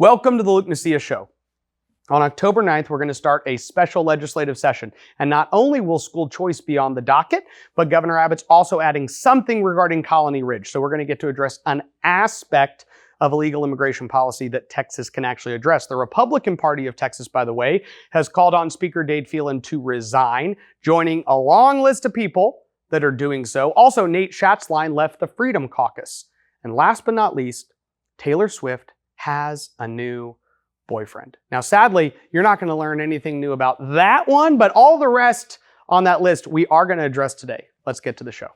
Welcome to the Luke Macias Show. On October 9th, we're going to start a special legislative session. And not only will school choice be on the docket, but Governor Abbott's also adding something regarding Colony Ridge. So we're going to get to address an aspect of illegal immigration policy that Texas can actually address. The Republican Party of Texas, by the way, has called on Speaker Dade Phelan to resign, joining a long list of people that are doing so. Also, Nate Schatzline left the Freedom Caucus. And last but not least, Taylor Swift has a new boyfriend. Now, sadly, you're not going to learn anything new about that one, but all the rest on that list we are going to address today. Let's get to the show.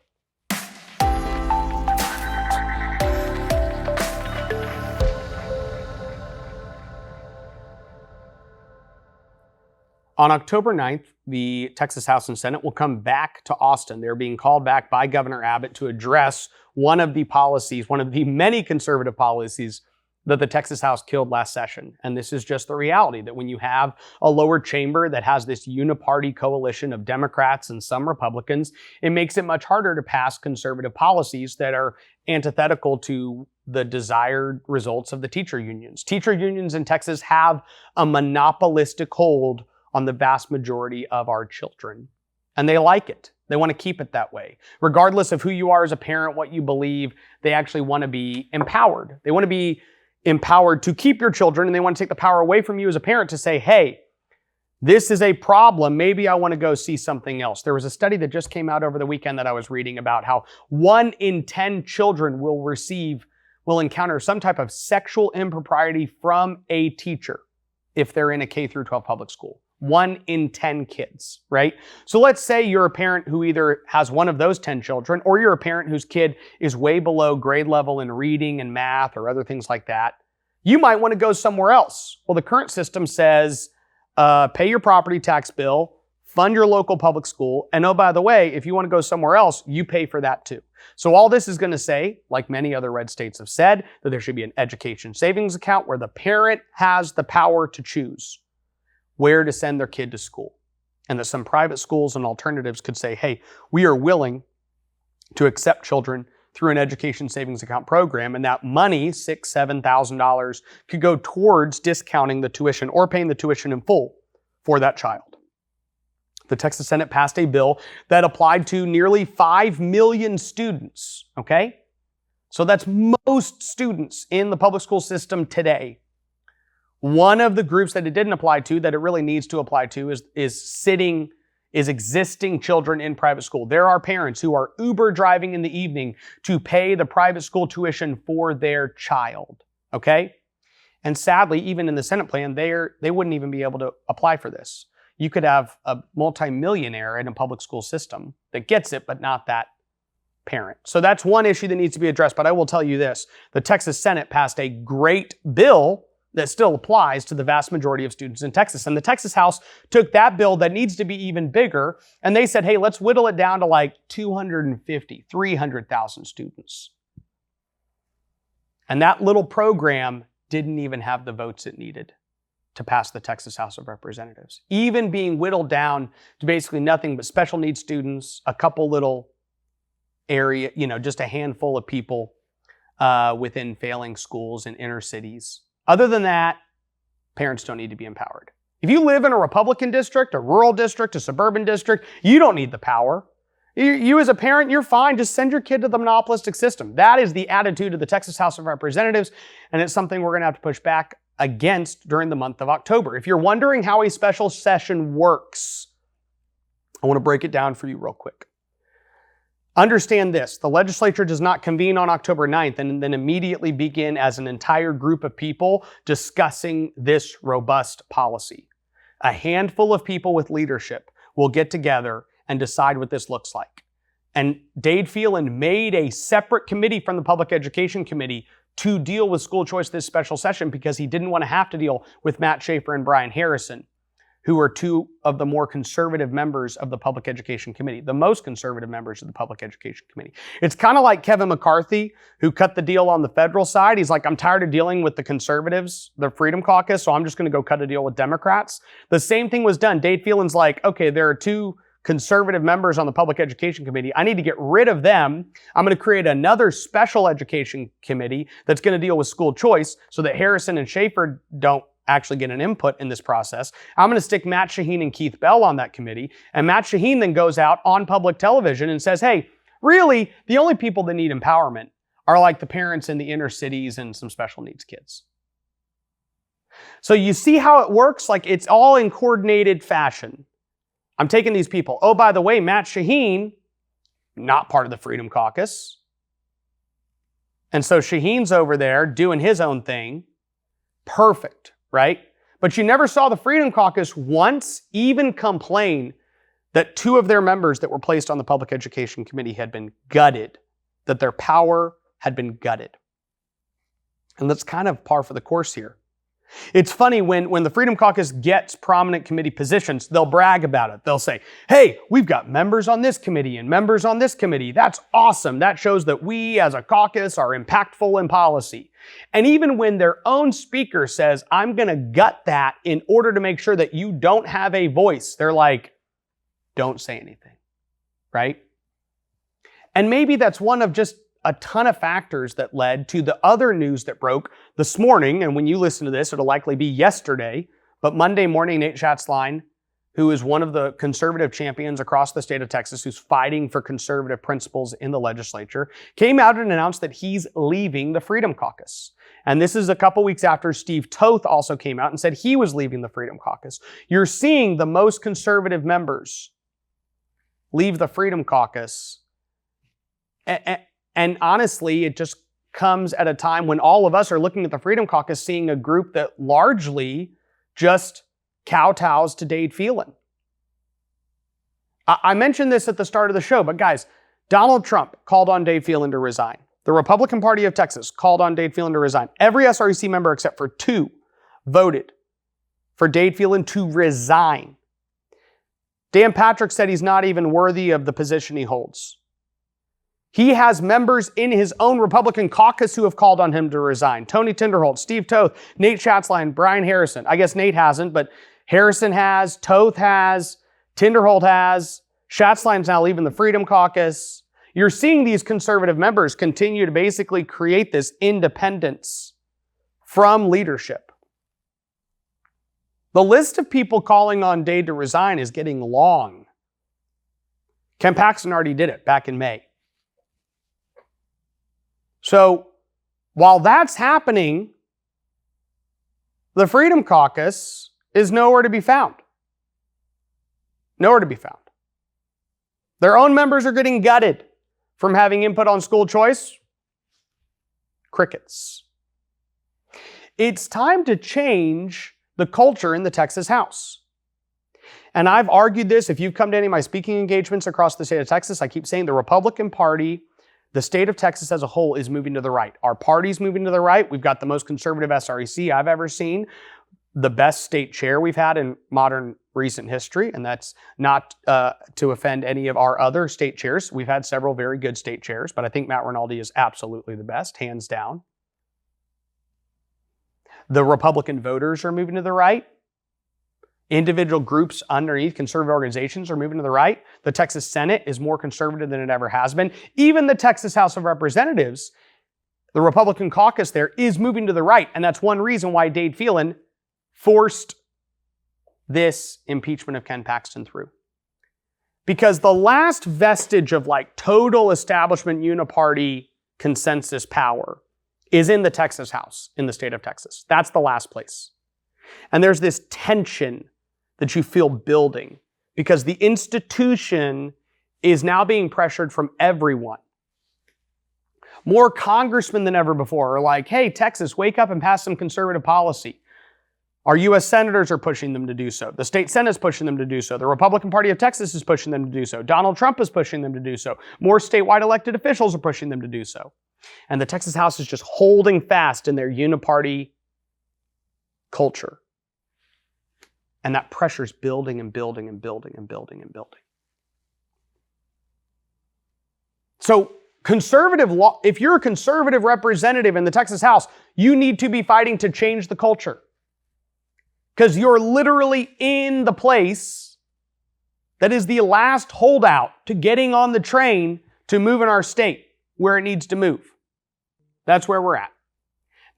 On October 9th, the Texas House and Senate will come back to Austin. They're being called back by Governor Abbott to address one of the policies, one of the many conservative policies that the Texas House killed last session. And this is just the reality that when you have a lower chamber that has this uniparty coalition of Democrats and some Republicans, it makes it much harder to pass conservative policies that are antithetical to the desired results of the teacher unions. Teacher unions in Texas have a monopolistic hold on the vast majority of our children. And they like it. They want to keep it that way. Regardless of who you are as a parent, what you believe, they actually want to be empowered. They want to be empowered to keep your children, and they want to take the power away from you as a parent to say, hey, this is a problem. Maybe I want to go see something else. There was a study that just came out over the weekend that I was reading about how 1 in 10 children will encounter some type of sexual impropriety from a teacher if they're in a K through 12 public school. 1 in 10 kids, right? So let's say you're a parent who either has one of those 10 children, or you're a parent whose kid is way below grade level in reading and math or other things like that. You might want to go somewhere else. Well, the current system says, pay your property tax bill, fund your local public school, and oh, by the way, if you want to go somewhere else, you pay for that too. So all this is going to say, like many other red states have said, that there should be an education savings account where the parent has the power to choose where to send their kid to school. And that some private schools and alternatives could say, hey, we are willing to accept children through an education savings account program, and that money, $6,000, $7,000, could go towards discounting the tuition or paying the tuition in full for that child. The Texas Senate passed a bill that applied to nearly 5 million students, okay? So that's most students in the public school system today. One of the groups that it didn't apply to, that it really needs to apply to, is existing children in private school. There are parents who are Uber driving in the evening to pay the private school tuition for their child, okay? And sadly, even in the Senate plan, they wouldn't even be able to apply for this. You could have a multimillionaire in a public school system that gets it, but not that parent. So that's one issue that needs to be addressed, but I will tell you this. The Texas Senate passed a great bill that still applies to the vast majority of students in Texas. And the Texas House took that bill that needs to be even bigger, and they said, hey, let's whittle it down to like 250, 300,000 students. And that little program didn't even have the votes it needed to pass the Texas House of Representatives. Even being whittled down to basically nothing but special needs students, a couple little area, just a handful of people within failing schools in inner cities. Other than that, parents don't need to be empowered. If you live in a Republican district, a rural district, a suburban district, you don't need the power. You as a parent, you're fine. Just send your kid to the monopolistic system. That is the attitude of the Texas House of Representatives, and it's something we're going to have to push back against during the month of October. If you're wondering how a special session works, I want to break it down for you real quick. Understand this, the legislature does not convene on October 9th and then immediately begin as an entire group of people discussing this robust policy. A handful of people with leadership will get together and decide what this looks like. And Dade Phelan made a separate committee from the Public Education Committee to deal with school choice this special session because he didn't want to have to deal with Matt Schaefer and Brian Harrison, who are two of the more conservative members of the Public Education Committee, the most conservative members of the Public Education Committee. It's kind of like Kevin McCarthy, who cut the deal on the federal side. He's like, I'm tired of dealing with the conservatives, the Freedom Caucus, so I'm just going to go cut a deal with Democrats. The same thing was done. Dade Phelan's like, okay, there are two conservative members on the Public Education Committee. I need to get rid of them. I'm going to create another special education committee that's going to deal with school choice so that Harrison and Schaefer don't actually get an input in this process. I'm going to stick Matt Shaheen and Keith Bell on that committee. And Matt Shaheen then goes out on public television and says, hey, really, the only people that need empowerment are like the parents in the inner cities and some special needs kids. So you see how it works? Like it's all in coordinated fashion. I'm taking these people. Oh, by the way, Matt Shaheen, not part of the Freedom Caucus. And so Shaheen's over there doing his own thing. Perfect, right? But you never saw the Freedom Caucus once even complain that 2 of their members that were placed on the Public Education Committee had been gutted, that their power had been gutted. And that's kind of par for the course here. It's funny when the Freedom Caucus gets prominent committee positions, they'll brag about it. They'll say, hey, we've got members on this committee and members on this committee. That's awesome. That shows that we as a caucus are impactful in policy. And even when their own speaker says, I'm going to gut that in order to make sure that you don't have a voice, they're like, don't say anything, right? And maybe that's one of just a ton of factors that led to the other news that broke this morning. And when you listen to this, it'll likely be yesterday. But Monday morning, Nate Schatzline, who is one of the conservative champions across the state of Texas, who's fighting for conservative principles in the legislature, came out and announced that he's leaving the Freedom Caucus. And this is a couple weeks after Steve Toth also came out and said he was leaving the Freedom Caucus. You're seeing the most conservative members leave the Freedom Caucus. And honestly, it just comes at a time when all of us are looking at the Freedom Caucus, seeing a group that largely just kowtows to Dade Phelan. I mentioned this at the start of the show, but guys, Donald Trump called on Dade Phelan to resign. The Republican Party of Texas called on Dade Phelan to resign. Every SREC member except for 2 voted for Dade Phelan to resign. Dan Patrick said he's not even worthy of the position he holds. He has members in his own Republican caucus who have called on him to resign. Tony Tinderholt, Steve Toth, Nate Schatzline, Brian Harrison. I guess Nate hasn't, but Harrison has, Toth has, Tinderholt has, Schatzline's now leaving the Freedom Caucus. You're seeing these conservative members continue to basically create this independence from leadership. The list of people calling on Dade to resign is getting long. Ken Paxton already did it back in May. So while that's happening, the Freedom Caucus is nowhere to be found. Nowhere to be found. Their own members are getting gutted from having input on school choice. Crickets. It's time to change the culture in the Texas House. And I've argued this. If you've come to any of my speaking engagements across the state of Texas, I keep saying the Republican Party, the state of Texas as a whole, is moving to the right. Our party's moving to the right. We've got the most conservative SREC I've ever seen, the best state chair we've had in modern recent history, and that's not to offend any of our other state chairs. We've had several very good state chairs, but I think Matt Rinaldi is absolutely the best, hands down. The Republican voters are moving to the right. Individual groups underneath conservative organizations are moving to the right. The Texas Senate is more conservative than it ever has been. Even the Texas House of Representatives, the Republican caucus there, is moving to the right. And that's one reason why Dade Phelan forced this impeachment of Ken Paxton through. Because the last vestige of like total establishment uniparty consensus power is in the Texas House, in the state of Texas. That's the last place. And there's this tension that you feel building because the institution is now being pressured from everyone. More congressmen than ever before are like, hey, Texas, wake up and pass some conservative policy. Our U.S. senators are pushing them to do so. The state Senate is pushing them to do so. The Republican Party of Texas is pushing them to do so. Donald Trump is pushing them to do so. More statewide elected officials are pushing them to do so. And the Texas House is just holding fast in their uniparty culture. And that pressure is building and building and building and building and building. So conservative law, if you're a conservative representative in the Texas House, you need to be fighting to change the culture. Because you're literally in the place that is the last holdout to getting on the train to move in our state where it needs to move. That's where we're at.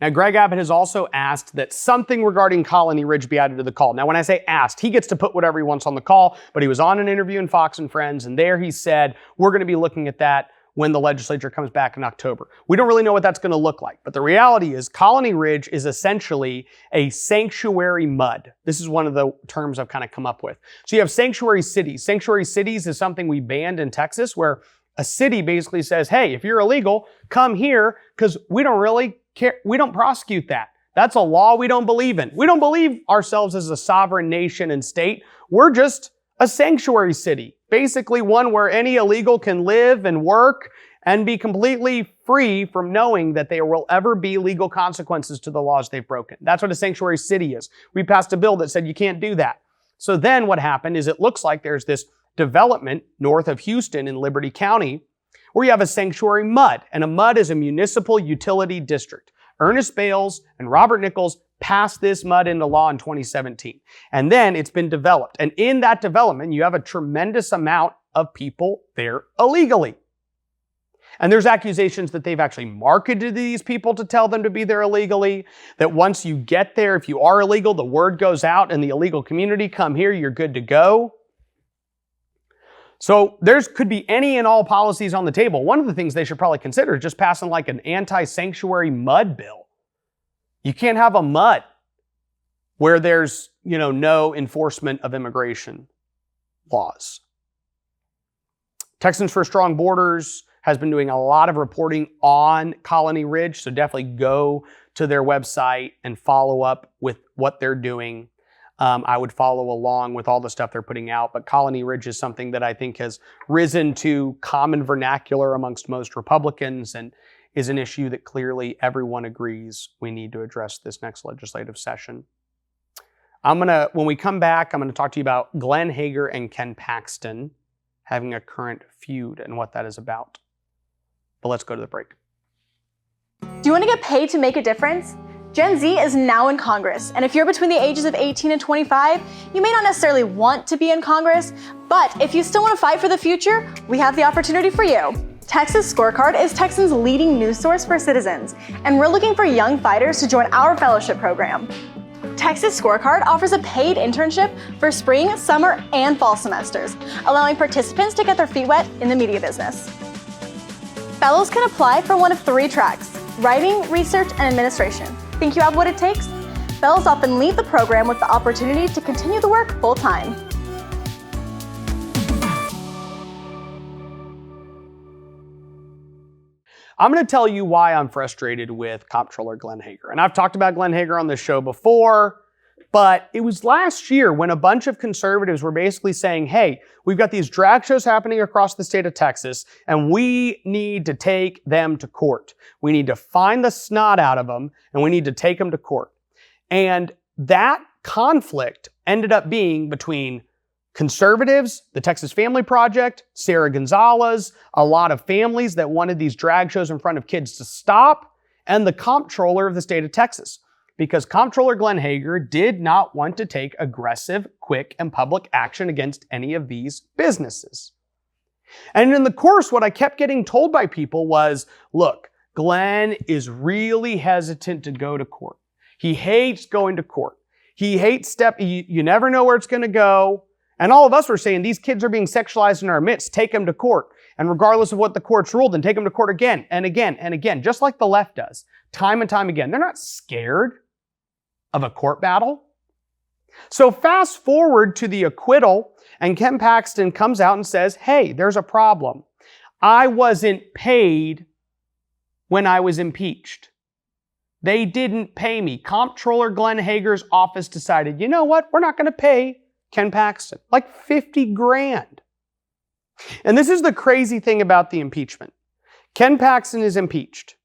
Now, Greg Abbott has also asked that something regarding Colony Ridge be added to the call. Now, when I say asked, he gets to put whatever he wants on the call, but he was on an interview in Fox and Friends, and there he said, we're going to be looking at that when the legislature comes back in October. We don't really know what that's going to look like, but the reality is Colony Ridge is essentially a sanctuary mud. This is one of the terms I've kind of come up with. So you have sanctuary cities. Sanctuary cities is something we banned in Texas, where a city basically says, hey, if you're illegal, come here, because we don't really care. We don't prosecute that. That's a law we don't believe in. We don't believe ourselves as a sovereign nation and state. We're just a sanctuary city, basically one where any illegal can live and work and be completely free from knowing that there will ever be legal consequences to the laws they've broken. That's what a sanctuary city is. We passed a bill that said you can't do that. So then what happened is it looks like there's this development north of Houston in Liberty County where you have a sanctuary mud, and a mud is a municipal utility district. Ernest Bales and Robert Nichols passed this mud into law in 2017. And then it's been developed. And in that development, you have a tremendous amount of people there illegally. And there's accusations that they've actually marketed these people to tell them to be there illegally, that once you get there, if you are illegal, the word goes out in the illegal community, come here, you're good to go. So could be any and all policies on the table. One of the things they should probably consider is just passing like an anti-sanctuary mud bill. You can't have a mud where there's, no enforcement of immigration laws. Texans for Strong Borders has been doing a lot of reporting on Colony Ridge, so definitely go to their website and follow up with what they're doing. I would follow along with all the stuff they're putting out, but Colony Ridge is something that I think has risen to common vernacular amongst most Republicans and is an issue that clearly everyone agrees we need to address this next legislative session. When we come back, I'm going to talk to you about Glenn Hager and Ken Paxton having a current feud and what that is about. But let's go to the break. Do you want to get paid to make a difference? Gen Z is now in Congress, and if you're between the ages of 18 and 25, you may not necessarily want to be in Congress, but if you still want to fight for the future, we have the opportunity for you. Texas Scorecard is Texans' leading news source for citizens, and we're looking for young fighters to join our fellowship program. Texas Scorecard offers a paid internship for spring, summer, and fall semesters, allowing participants to get their feet wet in the media business. Fellows can apply for one of 3 tracks: writing, research, and administration. Think you have what it takes? Fellows often leave the program with the opportunity to continue the work full-time. I'm going to tell you why I'm frustrated with Comptroller Glenn Hager. And I've talked about Glenn Hager on this show before, but it was last year when a bunch of conservatives were basically saying, hey, we've got these drag shows happening across the state of Texas, and we need to take them to court. We need to find the snot out of them, and we need to take them to court. And that conflict ended up being between conservatives, the Texas Family Project, Sarah Gonzalez, a lot of families that wanted these drag shows in front of kids to stop, and the comptroller of the state of Texas. Because Comptroller Glenn Hager did not want to take aggressive, quick, and public action against any of these businesses. And in the course, what I kept getting told by people was, look, Glenn is really hesitant to go to court. He hates going to court. He hates you never know where it's going to go. And all of us were saying, these kids are being sexualized in our midst. Take them to court. And regardless of what the court's ruled, then take them to court again and again and again, just like the left does, time and time again. They're not scared of a court battle. So fast forward to the acquittal, and Ken Paxton comes out and says, hey, there's a problem. I wasn't paid when I was impeached. They didn't pay me. Comptroller Glenn Hager's office decided, you know what? We're not going to pay Ken Paxton, like 50 grand. And this is the crazy thing about the impeachment. Ken Paxton is impeached.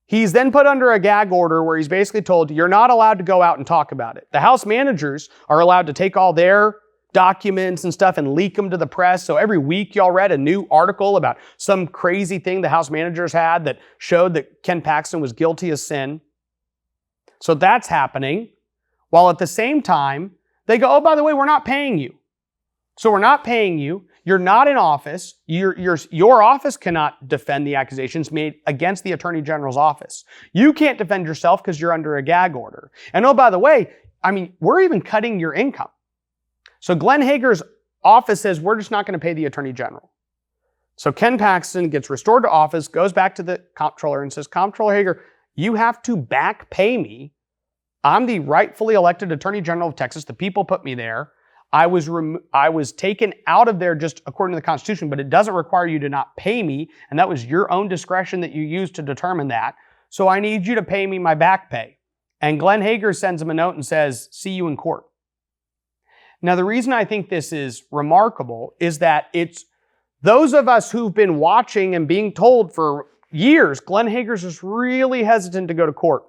He's then put under a gag order where he's basically told, you're not allowed to go out and talk about it. The House managers are allowed to take all their documents and stuff and leak them to the press. So every week y'all read a new article about some crazy thing the House managers had that showed that Ken Paxton was guilty of sin. So that's happening. While at the same time, they go, oh, by the way, we're not paying you. So we're not paying you. You're not in office. Your office cannot defend the accusations made against the Attorney General's office. You can't defend yourself because you're under a gag order. And oh, by the way, we're even cutting your income. So Glenn Hager's office says, we're just not going to pay the Attorney General. So Ken Paxton gets restored to office, goes back to the comptroller and says, Comptroller Hager, you have to back pay me. I'm the rightfully elected Attorney General of Texas. The people put me there. I was taken out of there just according to the Constitution, but it doesn't require you to not pay me, and that was your own discretion that you used to determine that. So I need you to pay me my back pay. And Glenn Hager sends him a note and says, see you in court. Now, the reason I think this is remarkable is that it's those of us who've been watching and being told for years, Glenn Hager's just really hesitant to go to court.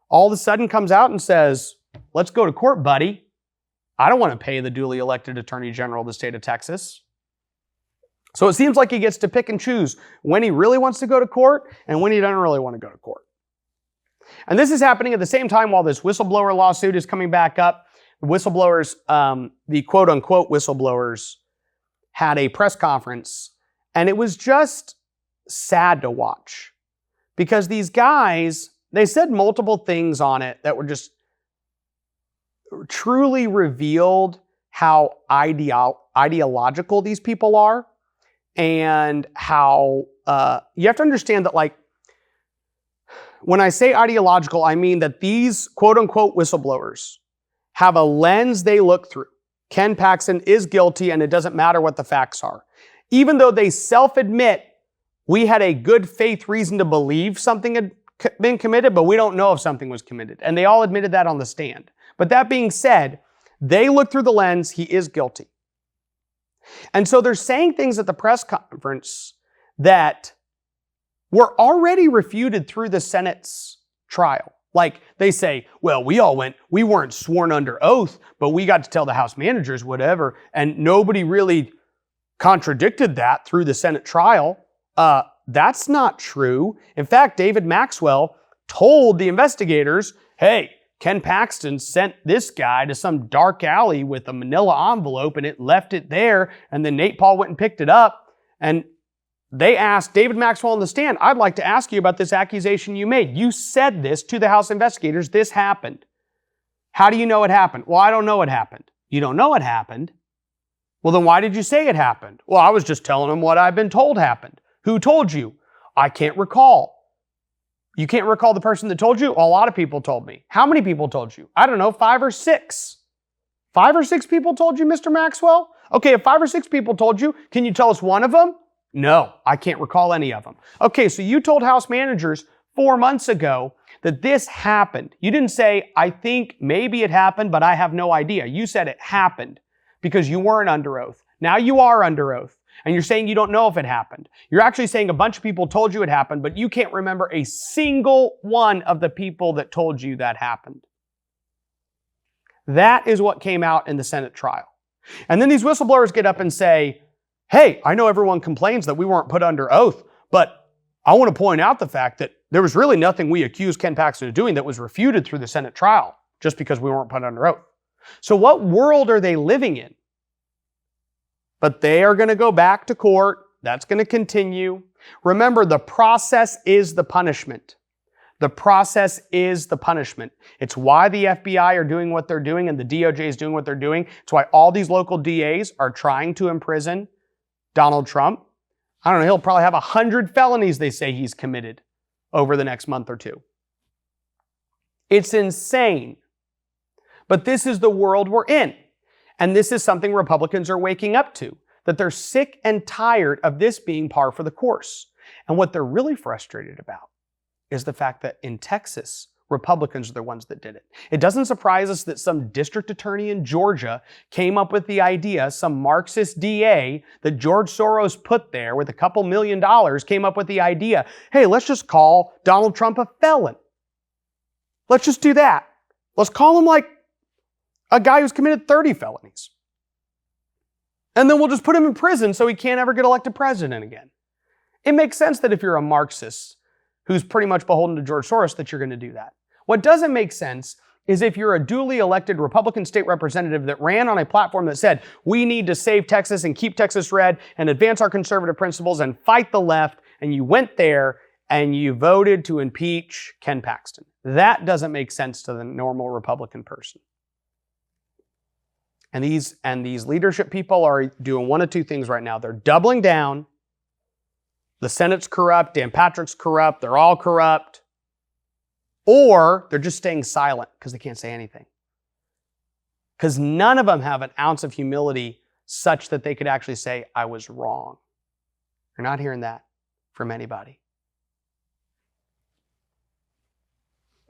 All of a sudden comes out and says, let's go to court, buddy. I don't want to pay the duly elected Attorney General of the state of Texas. So it seems like he gets to pick and choose when he really wants to go to court and when he doesn't really want to go to court. And this is happening at the same time while this whistleblower lawsuit is coming back up. The whistleblowers, the quote-unquote whistleblowers, had a press conference, and it was just sad to watch because these guys, they said multiple things on it that were just truly revealed how ideological these people are, and how you have to understand that, like, when I say ideological, I mean that these quote-unquote whistleblowers have a lens they look through. Ken Paxton is guilty, and it doesn't matter what the facts are. Even though they self-admit we had a good faith reason to believe something had been committed, but we don't know if something was committed. And they all admitted that on the stand. But that being said, they look through the lens, he is guilty. And so they're saying things at the press conference that were already refuted through the Senate's trial. Like they say, well, we weren't sworn under oath, but we got to tell the House managers whatever, and nobody really contradicted that through the Senate trial. That's not true. In fact, David Maxwell told the investigators, hey, Ken Paxton sent this guy to some dark alley with a manila envelope and it left it there. And then Nate Paul went and picked it up. And they asked David Maxwell on the stand, I'd like to ask you about this accusation you made. You said this to the House investigators. This happened. How do you know it happened? Well, I don't know it happened. You don't know it happened? Well, then why did you say it happened? Well, I was just telling them what I've been told happened. Who told you? I can't recall. You can't recall the person that told you? A lot of people told me. How many people told you? I don't know, 5 or 6. 5 or 6 people told you, Mr. Maxwell? Okay, if 5 or 6 people told you, can you tell us one of them? No, I can't recall any of them. Okay, so you told House managers 4 months ago that this happened. You didn't say, I think maybe it happened, but I have no idea. You said it happened because you weren't under oath. Now you are under oath. And you're saying you don't know if it happened. You're actually saying a bunch of people told you it happened, but you can't remember a single one of the people that told you that happened. That is what came out in the Senate trial. And then these whistleblowers get up and say, hey, I know everyone complains that we weren't put under oath, but I want to point out the fact that there was really nothing we accused Ken Paxton of doing that was refuted through the Senate trial just because we weren't put under oath. So what world are they living in? But they are going to go back to court. That's going to continue. Remember, the process is the punishment. The process is the punishment. It's why the FBI are doing what they're doing and the DOJ is doing what they're doing. It's why all these local DAs are trying to imprison Donald Trump. I don't know, he'll probably have 100 felonies they say he's committed over the next month or two. It's insane. But this is the world we're in. And this is something Republicans are waking up to, that they're sick and tired of this being par for the course. And what they're really frustrated about is the fact that in Texas, Republicans are the ones that did it. It doesn't surprise us that some district attorney in Georgia came up with the idea, some Marxist DA that George Soros put there with a couple $1 million came up with the idea, hey, let's just call Donald Trump a felon. Let's just do that. Let's call him like a guy who's committed 30 felonies. And then we'll just put him in prison so he can't ever get elected president again. It makes sense that if you're a Marxist who's pretty much beholden to George Soros that you're going to do that. What doesn't make sense is if you're a duly elected Republican state representative that ran on a platform that said, we need to save Texas and keep Texas red and advance our conservative principles and fight the left, and you went there and you voted to impeach Ken Paxton. That doesn't make sense to the normal Republican person. And these leadership people are doing one of two things right now. They're doubling down. The Senate's corrupt, Dan Patrick's corrupt, they're all corrupt. Or they're just staying silent because they can't say anything. Because none of them have an ounce of humility such that they could actually say, I was wrong. You're not hearing that from anybody.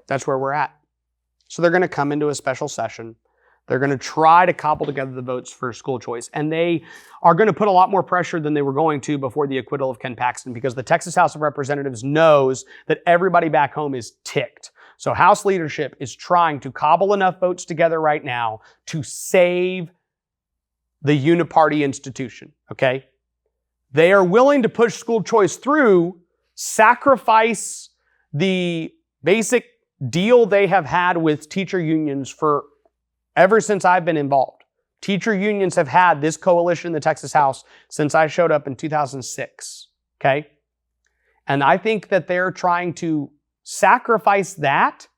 That's where we're at. So they're going to come into a special session. They're going to try to cobble together the votes for school choice. And they are going to put a lot more pressure than they were going to before the acquittal of Ken Paxton, because the Texas House of Representatives knows that everybody back home is ticked. So House leadership is trying to cobble enough votes together right now to save the uniparty institution, okay? They are willing to push school choice through, sacrifice the basic deal they have had with teacher unions for ever since I've been involved. Teacher unions have had this coalition in the Texas House since I showed up in 2006, okay? And I think that they're trying to sacrifice that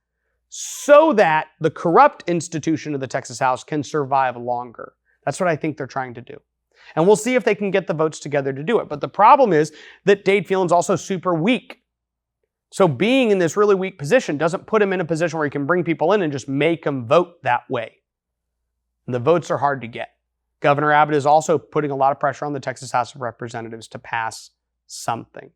so that the corrupt institution of the Texas House can survive longer. That's what I think they're trying to do. And we'll see if they can get the votes together to do it. But the problem is that Dade Phelan's also super weak. So being in this really weak position doesn't put him in a position where he can bring people in and just make them vote that way. And the votes are hard to get. Governor Abbott is also putting a lot of pressure on the Texas House of Representatives to pass something.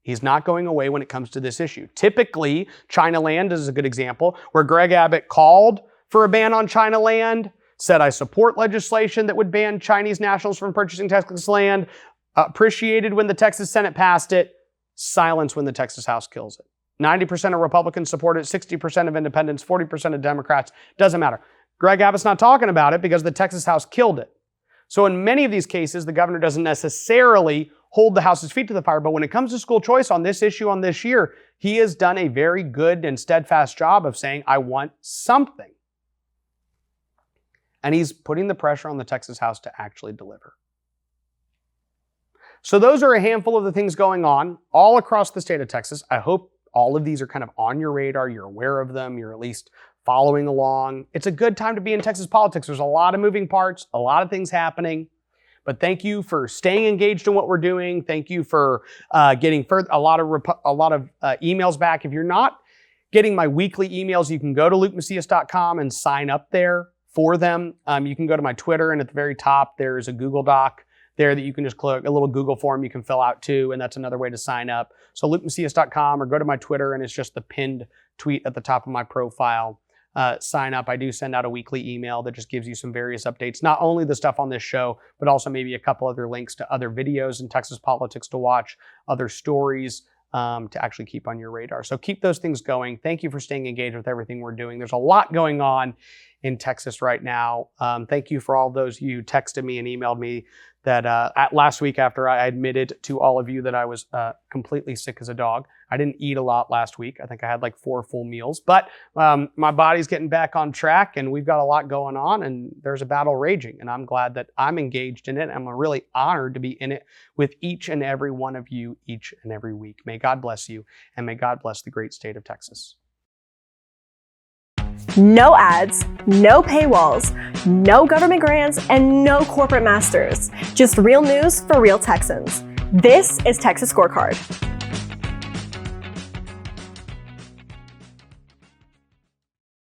He's not going away when it comes to this issue. Typically, China land is a good example, where Greg Abbott called for a ban on China land, said, I support legislation that would ban Chinese nationals from purchasing Texas land, appreciated when the Texas Senate passed it, silence when the Texas House kills it. 90% of Republicans support it, 60% of independents, 40% of Democrats, doesn't matter. Greg Abbott's not talking about it because the Texas House killed it. So in many of these cases, the governor doesn't necessarily hold the House's feet to the fire, but when it comes to school choice on this issue on this year, he has done a very good and steadfast job of saying, I want something. And he's putting the pressure on the Texas House to actually deliver. So those are a handful of the things going on all across the state of Texas. I hope all of these are kind of on your radar. You're aware of them. You're at least following along. It's a good time to be in Texas politics. There's a lot of moving parts, a lot of things happening. But thank you for staying engaged in what we're doing. Thank you for getting a lot of emails back. If you're not getting my weekly emails, you can go to lukemacias.com and sign up there for them. You can go to my Twitter, and at the very top, there's a Google Doc there that you can just click, a little Google form you can fill out too, and that's another way to sign up. So lukemacias.com, or go to my Twitter, and it's just the pinned tweet at the top of my profile. Sign up. I do send out a weekly email that just gives you some various updates, not only the stuff on this show, but also maybe a couple other links to other videos in Texas politics to watch, other stories to actually keep on your radar. So keep those things going. Thank you for staying engaged with everything we're doing. There's a lot going on in Texas right now. Thank you for all those you texted me and emailed me that last week, after I admitted to all of you that I was completely sick as a dog. I didn't eat a lot last week. I think I had like 4 full meals, but my body's getting back on track, and we've got a lot going on, and there's a battle raging, and I'm glad that I'm engaged in it. I'm really honored to be in it with each and every one of you each and every week. May God bless you, and may God bless the great state of Texas. No ads, no paywalls, no government grants, and no corporate masters. Just real news for real Texans. This is Texas Scorecard.